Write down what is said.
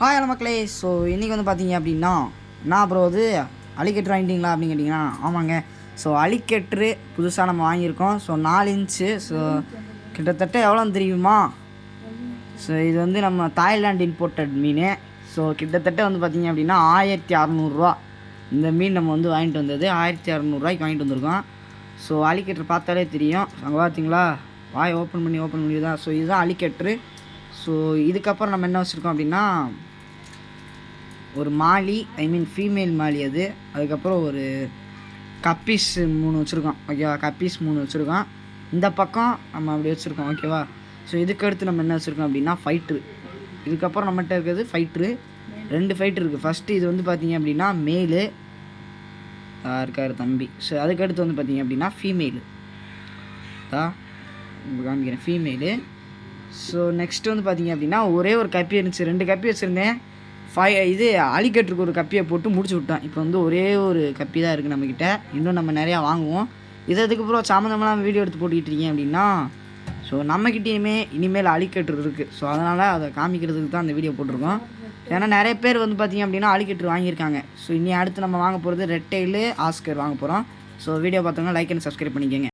Hi hello மக்களே. So இன்றைக்கி வந்து பார்த்தீங்க அப்படின்னா நான் அப்புறம் அது அலிகேட்ரு வாங்கிட்டீங்களா அப்படின்னு கேட்டிங்கன்னா ஆமாங்க. ஸோ அலிகேட்ரு புதுசாக நம்ம வாங்கியிருக்கோம். So 4 inch. ஸோ கிட்டத்தட்ட எவ்வளோன்னு தெரியுமா? ஸோ இது வந்து நம்ம தாய்லாந்து இம்போர்ட்டட் மீன். ஸோ கிட்டத்தட்ட வந்து பார்த்திங்க அப்படின்னா 1600 இந்த மீன் நம்ம வந்து வாங்கிட்டு வந்தது 1600 வாங்கிட்டு வந்திருக்கோம். ஸோ அலிகேட்ரு பார்த்தாலே தெரியும். அங்கே பார்த்தீங்களா வாய் ஓப்பன் பண்ணி தான். ஸோ இதுதான் அலிகேட்ரு. ஸோ இதுக்கப்புறம் நம்ம என்ன வச்சுருக்கோம் அப்படின்னா ஒரு மாலி, ஃபீமேல் மாலி அது. அதுக்கப்புறம் ஒரு கப்பீஸ் 3 வச்சுருக்கோம். ஓகேவா? கப்பீஸ் 3 வச்சுருக்கோம். இந்த பக்கம் நம்ம அப்படி வச்சுருக்கோம். ஓகேவா? ஸோ இதுக்கடுத்து நம்ம என்ன வச்சுருக்கோம் அப்படின்னா ஃபைட்ரு. இதுக்கப்புறம் நம்மகிட்ட இருக்கிறது ஃபைட்ரு. 2 ஃபைட்ரு இருக்குது. ஃபஸ்ட்டு இது வந்து பார்த்திங்க அப்படின்னா மேலு இருக்கார் தம்பி. ஸோ அதுக்கடுத்து வந்து பார்த்திங்க அப்படின்னா ஃபீமேலு காமிக்கிறேன், ஃபீமேலு. ஸோ நெக்ஸ்ட்டு வந்து பார்த்திங்க அப்படின்னா ஒரே ஒரு கப்பி இருந்துச்சு. 2 கப்பி வச்சுருந்தேன். இது அலிகேட்டருக்கு ஒரு கப்பியை போட்டு முடிச்சு விட்டேன். இப்போ வந்து ஒரே ஒரு கப்பி தான் இருக்குது நம்மக்கிட்ட. இன்னும் நம்ம நிறையா வாங்குவோம். இதுக்கப்புறம் சம்மந்தமெல்லாம் வீடியோ எடுத்து போட்டுக்கிட்டு இருக்கீங்க அப்படின்னா ஸோ நம்மக்கிட்டேயுமே இனிமேல் அலிகேட்டர் இருக்குது. ஸோ அதனால் அதை காமிக்கிறதுக்கு தான் அந்த வீடியோ போட்டிருக்கோம். ஏன்னா நிறைய பேர் வந்து பார்த்திங்க அப்படின்னா அலிகேட்டர் வாங்கியிருக்காங்க. ஸோ இனி அடுத்து நம்ம வாங்க போகிறது ரெட் டெயிலு ஆஸ்கர் வாங்க போகிறோம். ஸோ வீடியோ பார்த்தோன்னா லைக் அண்ட் சப்ஸ்கிரைப் பண்ணிக்கோங்க.